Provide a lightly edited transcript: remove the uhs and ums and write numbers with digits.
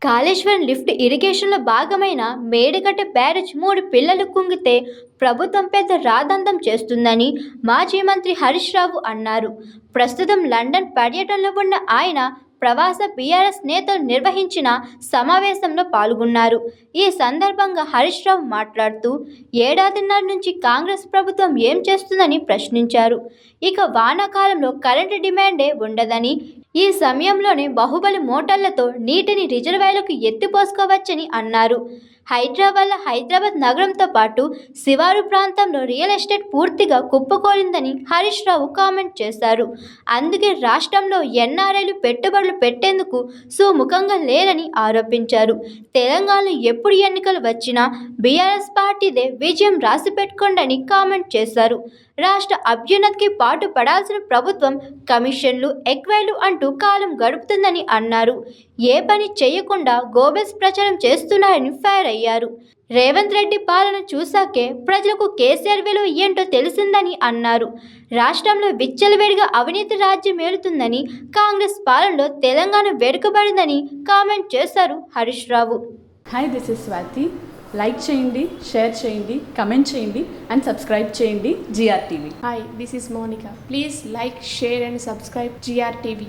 Kaleshwaram lift ఇరిగేషన్లో భాగమైన Medigadda barrage 3 పిల్లలు కుంగితే ప్రభుత్వం పెద్ద రాద్ధాంతం చేస్తుందని మాజీ మంత్రి హరీష్ రావు అన్నారు. ప్రస్తుతం లండన్ పర్యటనలో ఉన్న ఆయన ప్రవాస బీఆర్ఎస్ నేతలు నిర్వహించిన సమావేశంలో పాల్గొన్నారు. ఈ సందర్భంగా హరీష్ రావు మాట్లాడుతూ ఏడాదిన్నర నుంచి కాంగ్రెస్ ప్రభుత్వం ఏం చేస్తుందని ప్రశ్నించారు. ఇక వానాకాలంలో కరెంటు డిమాండే ఉండదని, ఈ సమయంలోనే బాహుబలి మోటార్లతో నీటిని రిజర్వాయర్లకు ఎత్తిపోసుకోవచ్చని అన్నారు. హైదరాబాద్ నగరంతో పాటు శివారు ప్రాంతంలో రియల్ ఎస్టేట్ పూర్తిగా కుప్పకూలిందని హరీష్ రావు కామెంట్ చేశారు. అందుకే రాష్ట్రంలో ఎన్ఆర్ఐలు పెట్టుబడులు పెట్టేందుకు సుముఖంగా లేరని ఆరోపించారు. తెలంగాణలో ఎప్పుడు ఎన్నికలు వచ్చినా బీఆర్ఎస్ పార్టీదే విజయం రాసిపెట్టుకోండని కామెంట్ చేశారు. రాష్ట్ర అభ్యున్నతికి పాటు పడాల్సిన ప్రభుత్వం కమిషన్లు, ఎక్వైర్లు అంటూ కాలం గడుపుతుందని అన్నారు. ఏ పని చేయకుండా గోబెల్స్ ప్రచారం చేస్తున్నారని ఫైర్ అయ్యారు. రేవంత్ రెడ్డి పాలన చూశాకే ప్రజలకు కేసీఆర్ విలువ ఏంటో తెలిసిందని అన్నారు. రాష్ట్రంలో విచ్చలవిడిగా అవినీతి రాజ్యం ఏలుతుందని, కాంగ్రెస్ పాలనలో తెలంగాణ వెనుకబడిందని కామెంట్ చేశారు Harish Rao. Hi, this is Swathi. Like చేయండి, షేర్ చేయండి, కమెంట్ చేయండి అండ్ సబ్స్క్రైబ్ చేయండి GRTV. Hi, this is Monica. Please like, share and subscribe GRTV.